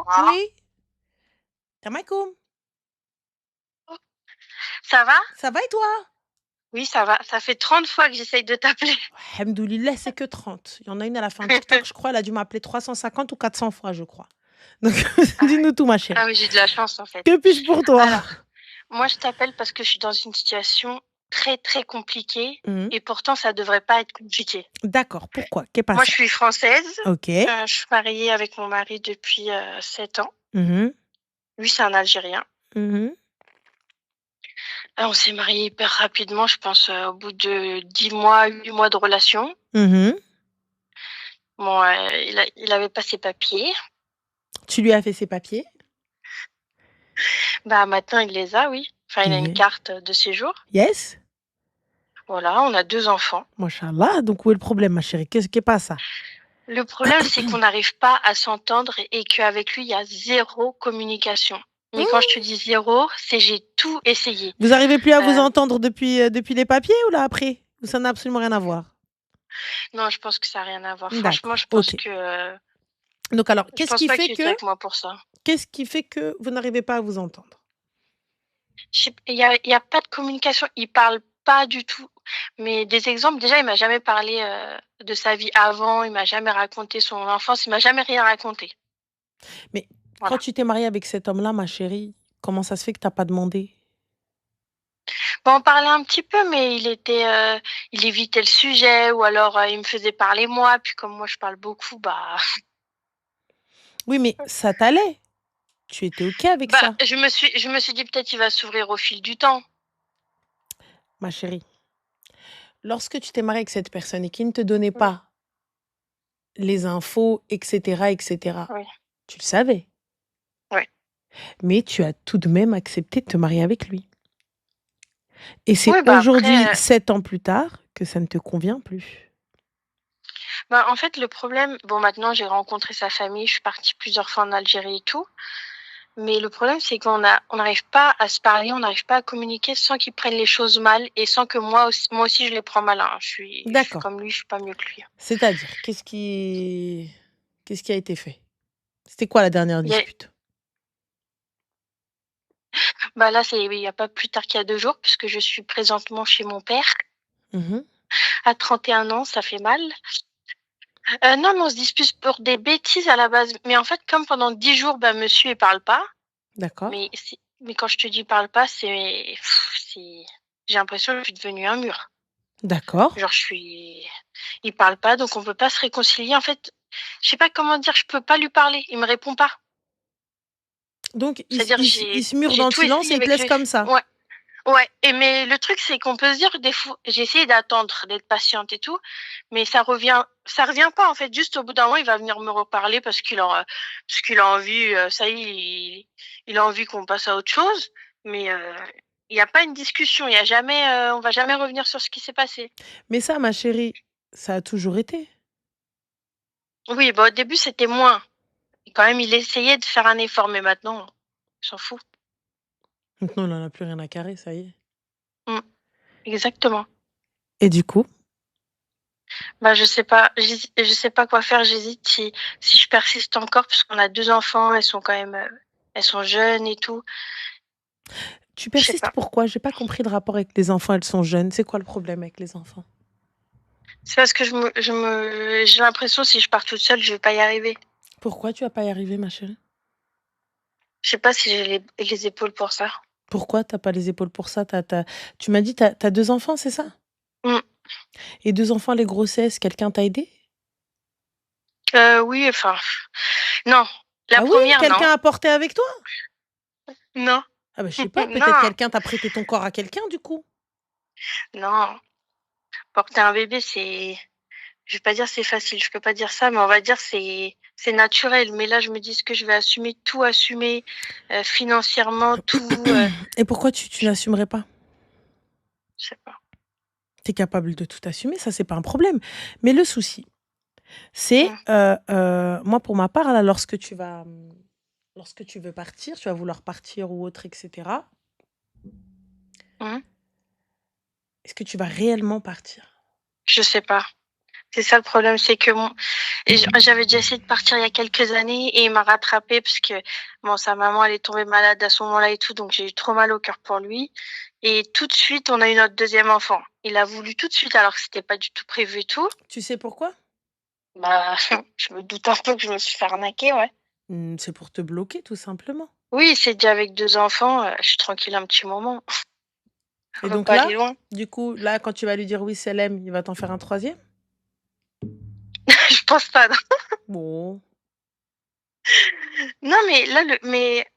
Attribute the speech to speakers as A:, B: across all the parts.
A: Oui, Tamaikoum.
B: Ça va?
A: Ça va et toi?
B: Oui, ça va. Ça fait 30 fois que j'essaye de t'appeler.
A: Alhamdoulilah, c'est que 30. Il y en a une à la fin de TikTok, je crois, elle a dû m'appeler 350 ou 400 fois, je crois. Donc,
B: Ah ouais.
A: dis-nous tout, ma
B: Ah
A: chérie.
B: oui, j'ai de la chance en fait.
A: Que puis-je pour toi?
B: Alors, moi je t'appelle parce que je suis dans une situation très très compliquée
A: Mhm.
B: et pourtant ça devrait pas être compliqué.
A: D'accord, pourquoi? Qu'est pas
B: Moi je
A: ça?
B: suis française.
A: Ok.
B: Je suis mariée avec mon mari depuis 7 ans.
A: Mhm.
B: Lui c'est un Algérien.
A: Mhm.
B: On s'est mariés hyper rapidement, je pense au bout de 10 mois, 8 mois de relation.
A: Mhm.
B: Bon, il avait pas ses papiers.
A: Tu lui as fait ses papiers?
B: Bah maintenant il les a, oui. Enfin, il a une
A: Yeah.
B: carte de séjour.
A: Yes?
B: Voilà, on a 2 enfants.
A: Machallah. Donc, où est le problème, ma chérie? Qu'est-ce qui est pas ça?
B: Le problème, c'est qu'on n'arrive pas à s'entendre et qu'avec lui, il y a 0 communication. Mais quand je te dis 0, c'est j'ai tout essayé.
A: Vous arrivez plus à vous
B: Heu,
A: entendre depuis les papiers ou là après? Ou ça n'a absolument rien à voir?
B: non, je pense que ça a rien à voir. Franchement,
A: D'accord, OK. Donc alors,
B: je pense pas qu'il était avec moi pour ça.
A: qu'est-ce qui fait que vous n'arrivez pas à vous entendre?
B: Je sais il y a pas de communication, il parle pas du tout. Mais des exemples, déjà, il m'a jamais parlé, de sa vie avant, il m'a jamais raconté son enfance, il m'a jamais rien raconté.
A: Mais quand
B: Voilà.
A: tu t'es mariée avec cet homme-là, ma chérie, comment ça se fait que tu as pas demandé?
B: Bah, on parlait un petit peu, mais il évitait le sujet ou alors, il me faisait parler moi, puis comme moi je parle beaucoup, bah
A: Oui, mais ça t'allait? Tu étais OK avec
B: bah,
A: ça?
B: je me suis dit: «Peut-être il va s'ouvrir au fil du temps».
A: Ma chérie, lorsque tu t'es mariée avec cette personne et qu'il ne te donnait
B: Oui,
A: pas les infos et cetera,
B: oui,
A: tu le savais,
B: oui.
A: mais tu as tout de même accepté de te marier avec lui et c'est
B: Oui, bah,
A: aujourd'hui,
B: après,
A: 7 ans plus tard, que ça ne te convient plus.
B: bah, en fait, le problème bon, maintenant j'ai rencontré sa famille, je suis partie plusieurs fois en Algérie et tout, mais le problème, c'est on n'arrive pas à se parler, on n'arrive pas à communiquer sans qu'il prenne les choses mal et sans que moi aussi je les prends mal, hein. Je suis
A: D'accord.
B: comme lui, je suis pas mieux que lui, hein.
A: C'est-à-dire, qu'est-ce qui a été fait? C'était quoi la dernière
B: Il y a
A: dispute?
B: Bah, là, c'est oui, il y a pas plus tard qu'il y a 2 jours puisque je suis présentement chez mon père.
A: Mmh.
B: À 31 ans, ça fait mal. Non, mais on se dispute pour des bêtises à la base. Mais en fait, comme pendant 10 jours, bah, monsieur, il parle pas.
A: D'accord,
B: Mais quand je te dis parle pas, c'est j'ai l'impression que je suis devenue un mur.
A: d'accord.
B: Genre il parle pas, donc on peut pas se réconcilier. En fait, je sais pas comment dire, je peux pas lui parler, il me répond pas.
A: Donc
B: C'est-à-dire
A: il
B: j'ai
A: se mure
B: j'ai
A: dans le
B: tout
A: silence
B: essayé
A: et il te
B: avec
A: laisse
B: lui.
A: comme ça?
B: Ouais. Ouais, mais le truc, c'est qu'on peut se dire des fois j'ai essayé d'attendre, d'être patiente et tout, mais ça revient pas en fait. Juste au bout d'un moment, il va venir me reparler parce qu'il a envie, ça y est, il a envie qu'on passe à autre chose, mais il y a pas une discussion, il y a jamais, on va jamais revenir sur ce qui s'est passé.
A: Mais ça, ma chérie, ça a toujours été.
B: Oui, bah, au début, c'était moins. Et quand même, il essayait de faire un effort, mais maintenant, il s'en fout.
A: Maintenant, il en a plus rien à carrer, ça y est.
B: Mmh, exactement.
A: Et du coup?
B: Bah, je sais pas quoi faire. J'hésite si je persiste encore parce qu'on a 2 enfants, elles sont jeunes et tout.
A: Tu
B: Je sais
A: persistes
B: pas.
A: pourquoi? J'ai pas compris le rapport avec les enfants, elles sont jeunes. C'est quoi le problème avec les enfants?
B: C'est parce que j'ai l'impression si je pars toute seule, je vais pas y arriver.
A: Pourquoi tu vas pas y arriver, ma chérie?
B: Je sais pas si j'ai les épaules pour ça.
A: Pourquoi t'as pas les épaules pour ça? Tu m'as dit tu as 2 enfants, c'est ça?
B: Mmh.
A: Et 2 enfants, les grossesses, quelqu'un t'a aidé?
B: Oui, enfin, non. La
A: Ah oui?
B: première non.
A: Quelqu'un a porté avec toi?
B: Non.
A: Ah bah, je sais pas, peut-être
B: Non,
A: quelqu'un t'a prêté ton corps à quelqu'un, du coup?
B: non. Porter un bébé, je vais pas dire c'est facile, je peux pas dire ça, mais on va dire c'est naturel. Mais là, je me dis: «Est-ce que je vais assumer, tout assumer, financièrement, tout?»
A: Et pourquoi tu n'assumerais pas?
B: Je sais pas.
A: Tu es capable de tout assumer, ça, c'est pas un problème. Mais le souci, c'est,
B: Mmh.
A: moi, pour ma part, là, lorsque tu veux partir, tu vas vouloir partir ou autre et cetera,
B: Mmh.
A: est-ce que tu vas réellement partir?
B: Je sais pas. C'est ça le problème, c'est que j'avais déjà essayé de partir il y a quelques années et il m'a rattrapée parce que bon, sa maman elle est tombée malade à ce moment-là et tout, donc j'ai eu trop mal au cœur pour lui. Et tout de suite, on a eu notre deuxième enfant. Il a voulu tout de suite alors que c'était pas du tout prévu et tout.
A: Tu sais pourquoi?
B: Bah, je me doute un peu que je me suis fait arnaquer, ouais.
A: C'est pour te bloquer, tout simplement.
B: Oui, c'est déjà avec 2 enfants, je suis tranquille un petit moment.
A: Et
B: On veut
A: donc
B: pas
A: là,
B: aller loin.
A: du coup, là, quand tu vas lui dire oui, c'est l'aime, il va t'en faire un troisième?
B: Je pense pas, non.
A: Bon.
B: Non, mais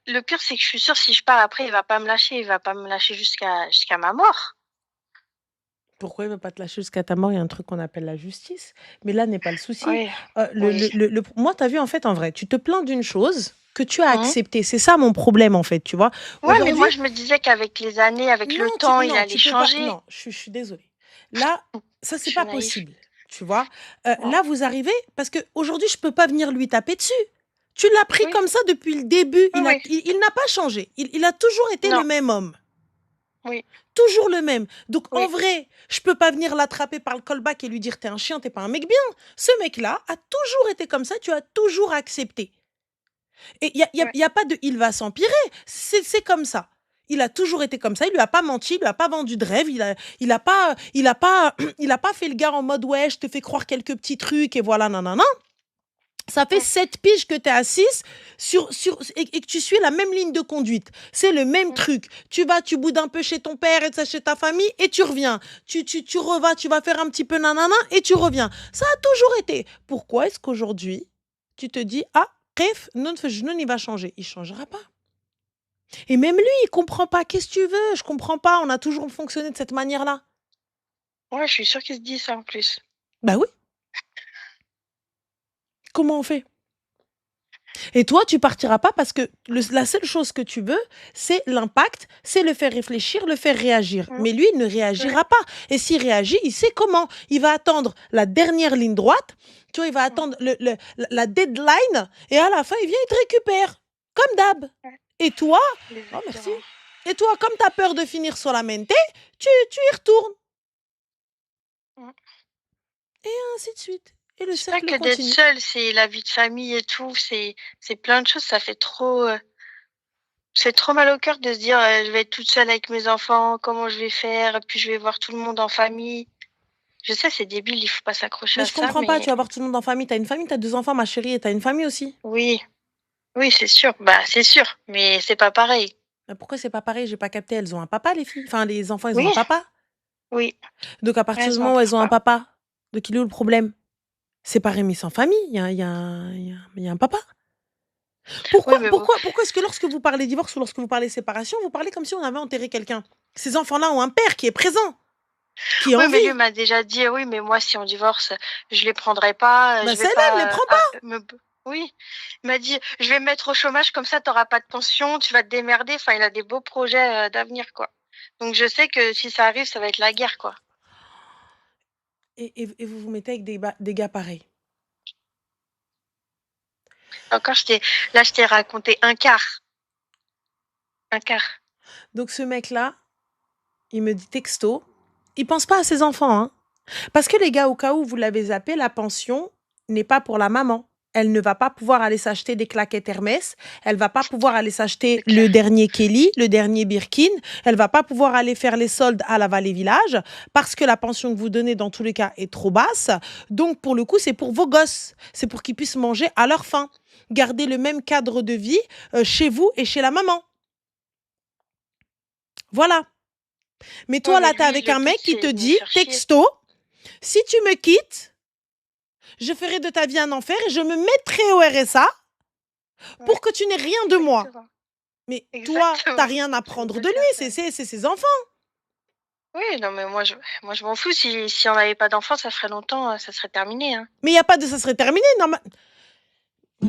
B: le pire, c'est que je suis sûre si je pars après, il va pas me lâcher. Il va pas me lâcher jusqu'à ma mort.
A: Pourquoi il va pas te lâcher jusqu'à ta mort? Il y a un truc qu'on appelle la justice. Mais là n'est pas le souci.
B: Oui, oui.
A: Moi, tu as vu, en fait, en vrai, tu te plains d'une chose que tu as
B: Mmh.
A: acceptée. C'est ça mon problème, en fait, tu vois.
B: Ouais, mais
A: Aujourd'hui,
B: moi, je me disais qu'avec les années, avec le temps, il
A: non,
B: allait
A: tu peux pas.
B: changer.
A: Non, je suis désolée. Là, ça,
B: Je
A: c'est
B: suis
A: pas
B: naïf.
A: possible. Tu vois.
B: Ouais.
A: Là, vous arrivez, parce que aujourd'hui, je peux pas venir lui taper dessus. Tu l'as pris
B: Oui,
A: comme ça depuis le début.
B: oui, oui.
A: Il n'a pas changé. Il a toujours été le
B: Non,
A: même homme.
B: oui,
A: Toujours le même. Donc, en
B: oui,
A: vrai, je peux pas venir l'attraper par le callback et lui dire t'es un chien, t'es pas un mec bien. Ce mec-là a toujours été comme ça, tu as toujours accepté. Et
B: ouais.
A: y a pas de il va s'empirer. C'est comme ça. Il a toujours été comme ça. Il lui a pas menti, il lui a pas vendu de rêve. Il a pas fait le gars en mode ouais, je te fais croire quelques petits trucs et voilà, non, non, non. Ça fait
B: Mmh,
A: 7 piges que tu es assise et que tu suis la même ligne de conduite. C'est le même
B: mmh.
A: truc. Tu vas, tu boudes un peu chez ton père et chez ta famille et tu reviens. Tu revas, tu vas faire un petit peu nanana et tu reviens. Ça a toujours été. Pourquoi est-ce qu'aujourd'hui, tu te dis, ah, bref, non, il va changer. Il changera pas. Et même lui, il comprend pas. Qu'est-ce que tu veux? Je comprends pas. On a toujours fonctionné de cette manière-là.
B: Ouais, je suis sûre qu'il se dit ça en plus.
A: Bah oui. Comment on fait? Et toi, tu partiras pas parce que la seule chose que tu veux, c'est l'impact, c'est le faire réfléchir, le faire réagir.
B: Mmh,
A: Mais lui, il ne
B: ouais,
A: réagira pas. Et s'il réagit, il sait comment. Il va attendre la dernière ligne droite, tu vois, il va
B: mmh,
A: attendre la deadline, et à la fin, il vient, il te récupère. Comme d'hab.
B: ouais,
A: Et toi, oh merci.
B: exactement.
A: Et toi, comme tu as peur de finir sur la mente, tu y retournes.
B: Mmh.
A: Et ainsi de suite. Et le
B: C'est pas
A: cercle
B: que d'être
A: continue.
B: seule, c'est la vie de famille et tout, c'est plein de choses, ça fait trop, c'est trop mal au cœur de se dire, «Je vais être toute seule avec mes enfants, comment je vais faire? Puis je vais voir tout le monde en famille». Je sais, c'est débile, il faut pas s'accrocher
A: Mais
B: à
A: je
B: ça,
A: comprends pas,
B: mais
A: tu vas voir tout le monde en famille. Tu as une famille, tu as 2 enfants, ma chérie, et tu as une famille aussi.
B: oui, oui, c'est sûr, bah, c'est sûr, mais c'est pas pareil.
A: Mais pourquoi c'est pas pareil? J'ai pas capté. Elles ont un papa, les filles? Enfin, les enfants, ils ont
B: Oui,
A: un papa?
B: oui,
A: Donc, à partir
B: elles
A: du
B: ont un
A: moment où elles ont un
B: papa.
A: papa, donc il est où le problème? Séparés mais sans famille, il y a un papa.
B: Oui, mais bon,
A: Pourquoi est-ce que lorsque vous parlez divorce ou lorsque vous parlez séparation, vous parlez comme si on avait enterré quelqu'un? Ces enfants-là ont un père qui est présent, qui est
B: oui,
A: en
B: mais lui
A: vie.
B: m'a déjà dit: «Oui, mais moi, si on divorce, je les prendrai pas,
A: Bah,
B: je vais
A: celle-là, elle les
B: pas,
A: prend pas.
B: me b» oui, il m'a dit: «Je vais me mettre au chômage comme ça tu auras pas de pension, tu vas te démerder». Enfin, il a des beaux projets, d'avenir, quoi. Donc je sais que si ça arrive, ça va être la guerre, quoi.
A: Et vous vous mettez avec des gars pareils.
B: Encore je t'ai raconté un quart, un quart.
A: Donc ce mec-là, il me dit texto, il pense pas à ses enfants, hein. Parce que les gars, au cas où vous l'avez zappé, la pension n'est pas pour la maman. Elle ne va pas pouvoir aller s'acheter des claquettes Hermès. Elle va pas pouvoir aller s'acheter
B: C'est
A: le
B: clair.
A: dernier Kelly, le dernier Birkin. Elle va pas pouvoir aller faire les soldes à la Vallée Village parce que la pension que vous donnez dans tous les cas est trop basse. Donc pour le coup, c'est pour vos gosses. C'est pour qu'ils puissent manger à leur faim. Garder le même cadre de vie chez vous et chez la maman. Voilà. Mais
B: Ouais,
A: toi,
B: mais
A: là, t'es
B: lui,
A: avec
B: le
A: un
B: but,
A: mec qui te
B: c'est de me
A: dit,
B: faire chier.
A: texto, si tu me quittes, je ferai de ta vie un enfer et je me mettrai au RSA pour
B: Ouais,
A: que tu n'aies rien de moi.
B: exactement,
A: Mais toi, t'as
B: exactement.
A: rien à
B: C'est
A: prendre de lui,
B: exactement ça.
A: c'est ses enfants.
B: Oui, non, mais moi je m'en fous. Si on n'avait pas d'enfants, ça ferait longtemps, ça serait terminé, hein.
A: Mais il n'y a pas de ça serait terminé. Non,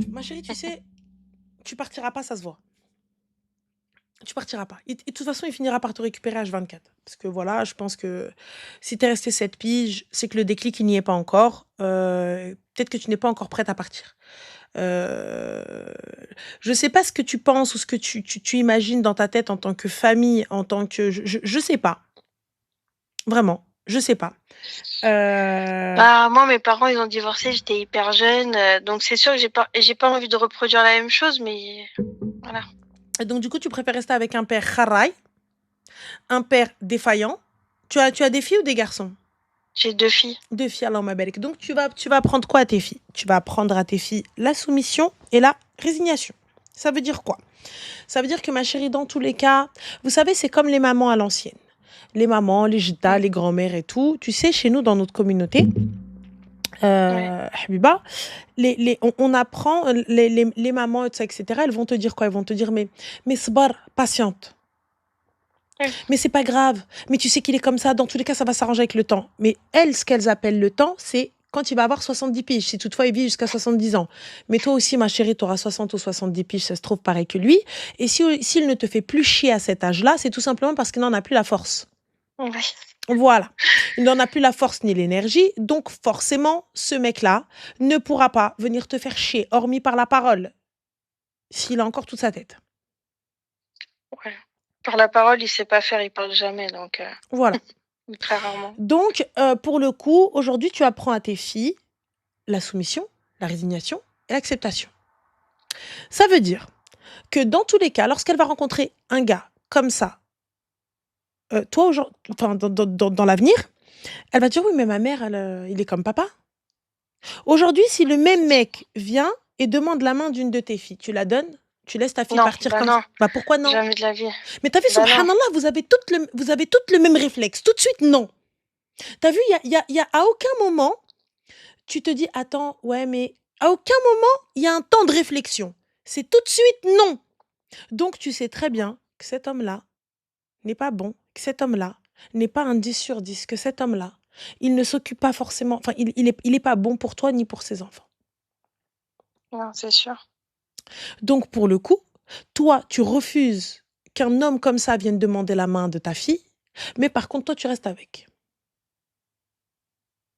A: ma chérie, tu sais, tu partiras pas, ça se voit. Tu partiras pas. Et de toute façon, il finira par te récupérer à H24. Parce que voilà, je pense que si t'es resté 7 piges, c'est que le déclic, il n'y est pas encore. Peut-être que tu n'es pas encore prête à partir. Euh, je sais pas ce que tu penses ou ce que tu imagines dans ta tête en tant que famille, en tant que... Je sais pas. Vraiment. Je sais pas. Euh,
B: Bah, moi, mes parents, ils ont divorcé, j'étais hyper jeune, donc c'est sûr que j'ai pas envie de reproduire la même chose, mais voilà.
A: Et donc, du coup, tu préfères rester avec un père kharaï, un père défaillant. Tu as des filles ou des garçons?
B: J'ai 2 filles.
A: Deux filles, alors ma belle. Donc, tu vas apprendre quoi à tes filles? Tu vas apprendre à tes filles la soumission et la résignation. Ça veut dire quoi? Ça veut dire que ma chérie, dans tous les cas, vous savez, c'est comme les mamans à l'ancienne. Les mamans, les jiddas,
B: Ouais,
A: les grands-mères et tout. Tu sais, chez nous, dans notre communauté,
B: ouais,
A: Habiba, on apprend, les mamans, etc., elles vont te dire quoi? Elles vont te dire, mais sbar, patiente.
B: ouais.
A: Mais c'est pas grave. Mais tu sais qu'il est comme ça. Dans tous les cas, ça va s'arranger avec le temps. Mais elles, ce qu'elles appellent le temps, c'est quand il va avoir 70 piges. Si toutefois il vit jusqu'à 70 ans. Mais toi aussi, ma chérie, tu auras 60 ou 70 piges. Ça se trouve pareil que lui. Et s'il ne te fait plus chier à cet âge-là, c'est tout simplement parce qu'il n'en a plus la force.
B: Ouais.
A: Voilà. Il n'en a plus la force ni l'énergie. Donc, forcément, ce mec-là ne pourra pas venir te faire chier, hormis par la parole, s'il a encore toute sa tête.
B: Ouais. Par la parole, il sait pas faire, il parle jamais, donc
A: Voilà.
B: ou très rarement.
A: Donc, pour le coup, aujourd'hui, tu apprends à tes filles la soumission, la résignation et l'acceptation. Ça veut dire que dans tous les cas, lorsqu'elle va rencontrer un gars comme ça, toi, enfin, dans l'avenir, elle va dire oui, mais ma mère, il est comme papa. Aujourd'hui, si le même mec vient et demande la main d'une de tes filles, tu la donnes? Tu laisses ta fille
B: Non,
A: partir
B: bah
A: comme ça?
B: non,
A: Bah pourquoi non?
B: jamais de la vie.
A: Mais t'as vu,
B: Bah non.
A: subhanallah, vous avez toutes le même réflexe. Tout de suite, non. T'as vu, il y a à aucun moment, tu te dis, attends, ouais, mais à aucun moment, il y a un temps de réflexion. C'est tout de suite non. Donc, tu sais très bien que cet homme-là n'est pas bon, que cet homme-là n'est pas un 10 sur 10, que cet homme-là, il ne s'occupe pas forcément, enfin, il est pas bon pour toi ni pour ses enfants.
B: Non, c'est sûr.
A: Donc, pour le coup, toi, tu refuses qu'un homme comme ça vienne demander la main de ta fille, mais par contre, toi, tu restes avec.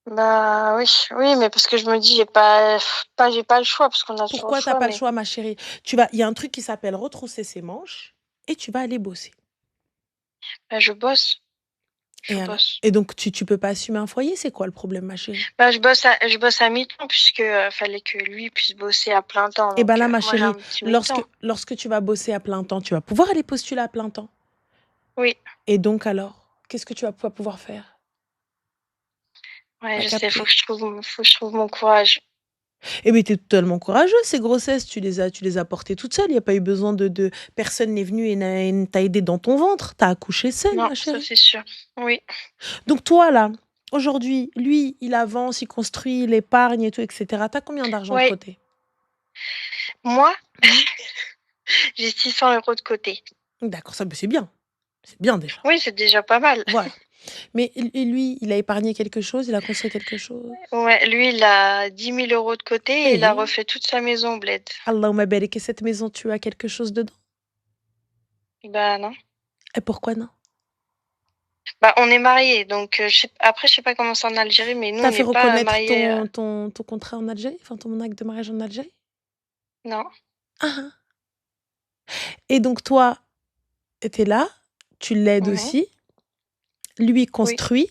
B: Bah oui, oui, mais parce que je me dis j'ai pas le choix parce qu'on a toujours le
A: Pourquoi t'as
B: choix,
A: pas le
B: mais
A: choix, ma chérie? Il y a un truc qui s'appelle retrousser ses manches et tu vas aller bosser.
B: bah, je bosse,
A: Et
B: je
A: alors?
B: bosse.
A: Et donc, tu peux pas assumer un foyer? C'est quoi le problème, ma chérie?
B: Bah, je bosse à mi-temps puisque fallait que lui puisse bosser à plein temps,
A: Et ben
B: donc
A: là, ma
B: moi j'ai
A: chérie,
B: un petit
A: lorsque,
B: mi-temps.
A: lorsque tu vas bosser à plein temps, tu vas pouvoir aller postuler à plein temps.
B: Oui,
A: Et donc alors, qu'est-ce que tu vas pas pouvoir faire?
B: ouais,
A: T'as
B: je sais,
A: capté?
B: faut que je trouve mon courage.
A: Eh bien, t'es totalement courageuse. Ces grossesses, tu les as portées toute seule. Il n'y a pas eu besoin de personne n'est venu et t'a aidé dans ton ventre. T'as accouché seule,
B: Non,
A: ma
B: ça
A: chérie.
B: c'est sûr. Oui.
A: Donc toi, là, aujourd'hui, lui, il avance, il construit, il épargne et tout, etc. T'as combien d'argent de
B: Ouais,
A: côté?
B: moi,
A: Mhm.
B: j'ai 600 € de côté.
A: D'accord, ça, c'est bien. C'est bien déjà.
B: Oui, c'est déjà pas mal.
A: Voilà. Mais et lui, il a épargné quelque chose, il a construit quelque chose.
B: Ouais, lui, il a 10 000 € de côté et il a
A: Et
B: refait toute sa maison au bled.
A: Allahumma barik, et cette maison, tu as quelque chose dedans?
B: Bah non.
A: Et pourquoi non?
B: Bah, on est mariés, donc après, je sais pas comment c'est en Algérie, mais nous,
A: T'as
B: on
A: fait
B: n'est pas
A: reconnaître
B: mariés.
A: ton contrat en Algérie, enfin ton acte de mariage en Algérie?
B: Non.
A: Ah, ah. Et donc toi, t'es là, tu l'aides
B: Mhm.
A: aussi, lui
B: Oui,
A: construit,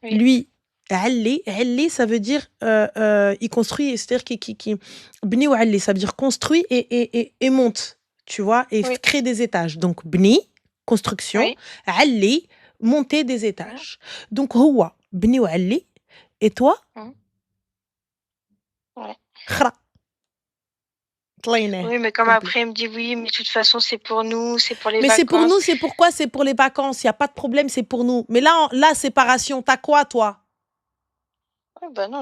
B: oui,
A: lui, علي, ça veut dire, il construit, c'est-à-dire بني وعلي, ça veut dire construit et monte, tu vois, et
B: oui,
A: crée des étages. Donc بني, construction,
B: oui.
A: علي, monter des
B: Mhm.
A: étages. Donc هو بني وعلي, et toi,
B: Mhm. Ouais.
A: خرا, طليناه,
B: Oui, mais comme
A: complet.
B: après, il me dit oui, mais de toute façon, c'est pour nous, c'est pour les
A: Mais c'est pour
B: vacances.
A: nous, c'est pourquoi? C'est pour les vacances, il y a pas de problème, c'est pour nous. Mais là, séparation, t'as quoi, toi?
B: Ouais, bah non,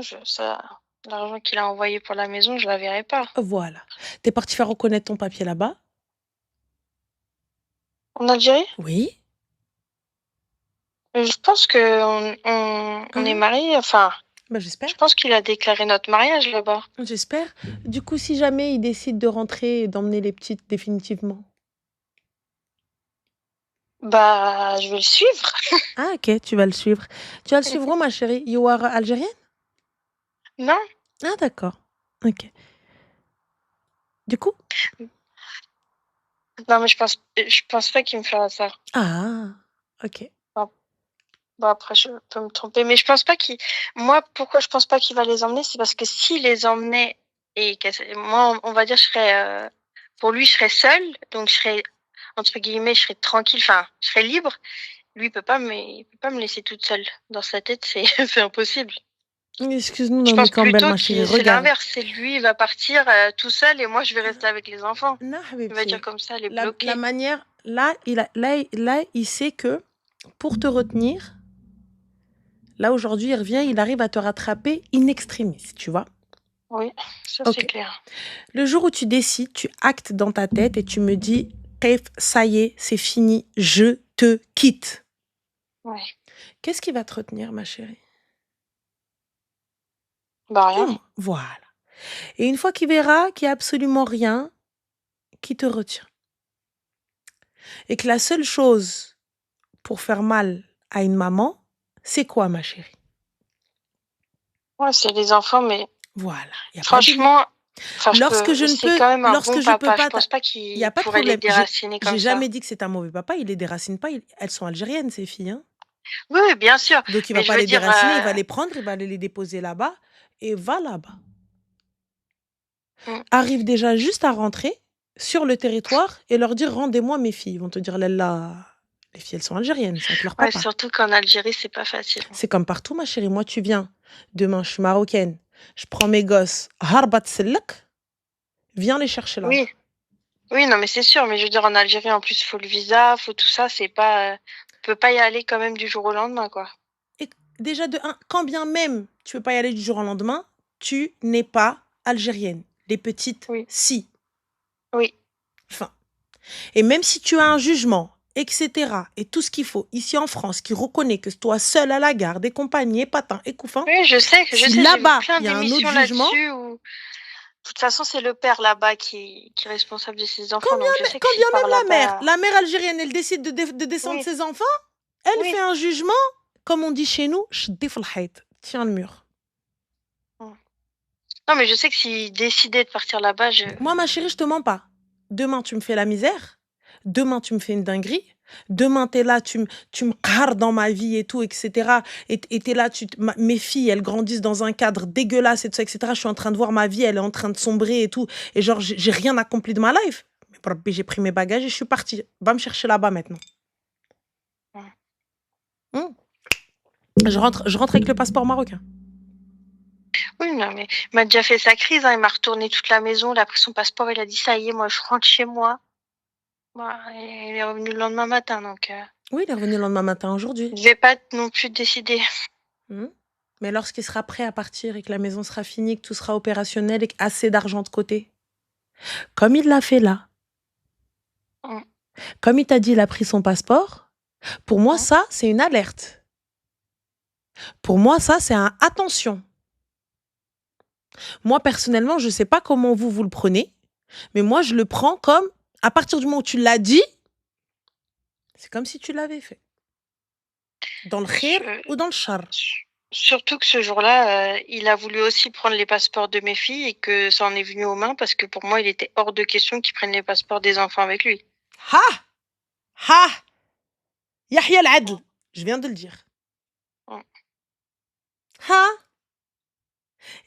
B: l'argent qu'il a envoyé pour la maison, je la verrai pas.
A: Voilà. T'es parti faire reconnaître ton papier là-bas?
B: En Algérie?
A: Oui.
B: Je pense que on est
A: Hein?
B: mariés, enfin,
A: Bah, j'espère.
B: je pense qu'il a déclaré notre mariage là-bas.
A: J'espère. Du coup, si jamais il décide de rentrer et d'emmener les petites définitivement.
B: Bah, je vais le suivre.
A: Ah, ok, tu vas le suivre. Tu vas le suivre où, ma chérie? You are algérienne?
B: Non?
A: Ah, d'accord. Ok. Du coup?
B: Non, mais je pense pas qu'il me fera ça.
A: Ah, ok.
B: Enfin, Bon, après, je peux me tromper, mais je pense pas qu'il. Moi, pourquoi je pense pas qu'il va les emmener, c'est parce que s'il les emmenait et moi, on va dire, je serais, pour lui, je serais seule, donc je serais, entre guillemets, je serais tranquille, enfin, je serais libre. Lui, il peut pas me laisser toute seule. Dans sa tête, c'est, c'est impossible.
A: Excuse-nous,
B: Je
A: Naomi
B: pense
A: Campbell,
B: plutôt
A: ma chérie,
B: que c'est
A: regarde.
B: l'inverse. C'est lui, il va partir tout seul et moi, je vais rester avec les enfants.
A: Non,
B: Il va dire
A: Habibti,
B: comme ça, les
A: la
B: bloquer.
A: manière, il sait que pour te retenir, là aujourd'hui, il revient, il arrive à te rattraper in extremis, tu vois.
B: Oui, ça c'est
A: Ok.
B: clair.
A: Le jour où tu décides, tu actes dans ta tête et tu me dis, Kef, ça y est, c'est fini, je te quitte.
B: Ouais.
A: Qu'est-ce qui va te retenir, ma chérie?
B: Bah rien.
A: Dis-moi. Voilà. Et une fois qu'il verra qu'il n'y a absolument rien qui te retient, et que la seule chose pour faire mal à une maman, c'est quoi, ma chérie?
B: Ouais, c'est les enfants, mais
A: Voilà. Y a pas de...
B: franchement, enfin,
A: Lorsque je ne
B: c'est
A: peux,
B: quand même un
A: lorsque
B: bon
A: je peux
B: papa. Je
A: pas,
B: pense pas
A: il y a
B: qu'il
A: pas de
B: pourrait les
A: problème.
B: déraciner
A: J'ai
B: comme ça.
A: jamais dit que c'est un mauvais papa. Il les déracine pas. Elles sont algériennes, ces filles. Hein.
B: Oui, oui, bien sûr.
A: Donc il
B: Mais
A: va
B: je
A: pas
B: veux
A: les
B: dire,
A: déraciner. Il va les prendre. Il va aller les déposer là-bas et va là-bas.
B: mm.
A: Arrive déjà juste à rentrer sur le territoire et leur dire rendez-moi mes filles. Ils vont te dire là, les filles elles sont algériennes, c'est avec leur
B: Ouais,
A: papa.
B: surtout qu'en Algérie, c'est pas facile.
A: C'est comme partout, ma chérie. Moi, tu viens. Demain, je suis marocaine. Je prends mes gosses. Harbat Sellek. Viens les chercher là-bas.
B: Oui, oui, non, mais c'est sûr. Mais je veux dire, en Algérie, en plus, faut le visa, faut tout ça. C'est pas, on peut pas y aller quand même du jour au lendemain, quoi.
A: Et déjà, de un, quand bien même tu peux pas y aller du jour au lendemain, tu n'es pas algérienne. Les petites,
B: Oui,
A: si.
B: oui.
A: Enfin. Et même si tu as un jugement, etc., et tout ce qu'il faut, ici en France, qui reconnaît que toi seule à la gare, des compagnies, et patin, et couffin,
B: Oui, je sais,
A: si
B: j'ai vu
A: là-bas,
B: plein
A: il y a un autre
B: d'émissions
A: jugement,
B: là-dessus où, de toute façon, c'est le père là-bas qui est responsable de ses enfants. Donc, je sais que
A: quand
B: s'il
A: bien
B: part
A: même
B: là-bas,
A: la mère algérienne, elle décide de descendre
B: oui,
A: ses enfants, elle
B: oui.
A: fait un jugement, comme on dit chez nous, tiens le mur.
B: Mm. Non, mais je sais que s'il décidait de partir là-bas,
A: Moi, ma chérie, je te mens pas. Demain, tu me fais la misère. Demain, tu me fais une dinguerie. Demain, t'es là, tu me carres dans ma vie et tout, etc. Et t'es là, mes filles, elles grandissent dans un cadre dégueulasse et tout ça, etc. Je suis en train de voir ma vie, elle est en train de sombrer et tout. Et genre, j'ai rien accompli de ma life. Mais Rabbi, j'ai pris mes bagages et je suis partie. Va me chercher là-bas maintenant.
B: Mm.
A: Hmm. Je rentre avec le passeport marocain.
B: Oui, non, mais il m'a déjà fait sa crise, hein. Il m'a retourné toute la maison, il a pris son passeport, il a dit ça y est, moi, je rentre chez moi. Voilà, et il est revenu le lendemain matin, donc
A: Oui, il est revenu le lendemain matin aujourd'hui.
B: je vais pas non plus décider.
A: Hmm. Mais lorsqu'il sera prêt à partir et que la maison sera finie, que tout sera opérationnel et assez d'argent de côté, comme il l'a fait là,
B: Mm.
A: comme il t'a dit, il a pris son passeport, pour moi,
B: Mm.
A: ça, c'est une alerte. Pour moi, ça, c'est un attention. Moi, personnellement, je ne sais pas comment vous le prenez, mais moi, je le prends comme, à partir du moment où tu l'as dit, c'est comme si tu l'avais fait. Dans le khir ou dans le char.
B: Surtout que ce jour-là, il a voulu aussi prendre les passeports de mes filles et que ça en est venu aux mains parce que pour moi, il était hors de question qu'il prenne les passeports des enfants avec lui.
A: Ha! Ha! Yahya al-Adl. Je viens de le dire.
B: Mm.
A: Ha!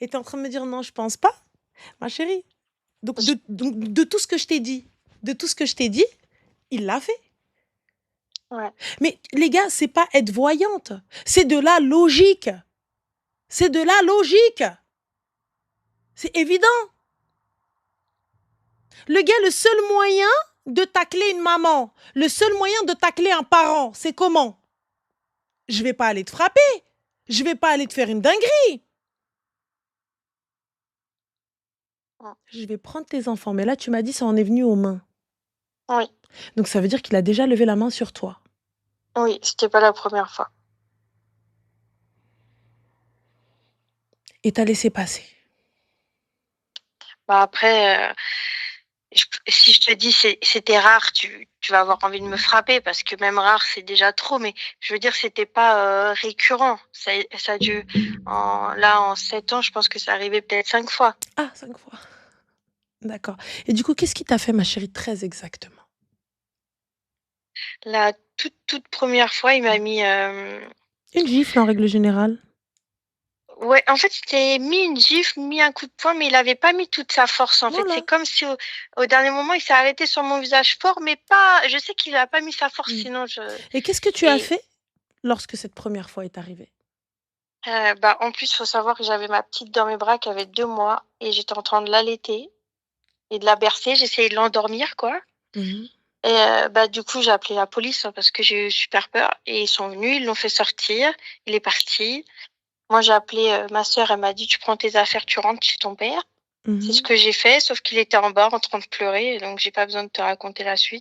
A: Et tu es en train de me dire non, je pense pas, ma chérie. Donc, de tout ce que je t'ai dit, il l'a fait.
B: Ouais.
A: Mais les gars, c'est pas être voyante. C'est de la logique. C'est de la logique. C'est évident. Le gars, le seul moyen de tacler une maman, le seul moyen de tacler un parent, c'est comment? Je vais pas aller te frapper. Je vais pas aller te faire une dinguerie. Je vais prendre tes enfants. Mais là, tu m'as dit, ça en est venu aux mains.
B: Oui.
A: Donc, ça veut dire qu'il a déjà levé la main sur toi.
B: Oui, c'était pas la première fois.
A: Et t'as laissé passer.
B: Bah après, si je te dis c'était rare, tu vas avoir envie de me frapper parce que même rare, c'est déjà trop. Mais je veux dire, c'était pas récurrent. Ça a dû, en 7 ans, je pense que ça arrivait peut-être 5 fois.
A: Ah, 5 fois. D'accord. Et du coup, qu'est-ce qui t'a fait, ma chérie, très exactement?
B: La toute première fois, il m'a mis
A: Une gifle en règle générale?
B: Ouais, en fait, il s'était mis une gifle, mis un coup de poing, mais il avait pas mis toute sa force, en fait. C'est
A: Voilà.
B: comme si au dernier moment, il s'est arrêté sur mon visage fort, mais pas je sais qu'il a pas mis sa force,
A: Mmh.
B: sinon je
A: Et qu'est-ce que tu as
B: et
A: fait lorsque cette première fois est arrivée?
B: bah, en plus, faut savoir que j'avais ma petite dans mes bras qui avait 2 mois et j'étais en train de l'allaiter et de la bercer. J'essayais de l'endormir, quoi
A: Mmh.
B: et bah, du coup, j'ai appelé la police, hein, parce que j'ai eu super peur et ils sont venus, ils l'ont fait sortir. Il est parti. Moi, j'ai appelé, ma sœur, elle m'a dit: «Tu prends tes affaires, tu rentres chez ton père». C'est ce
A: Mmh.
B: que j'ai fait, sauf qu'il était en bas en train de pleurer, donc j'ai pas besoin de te raconter la suite.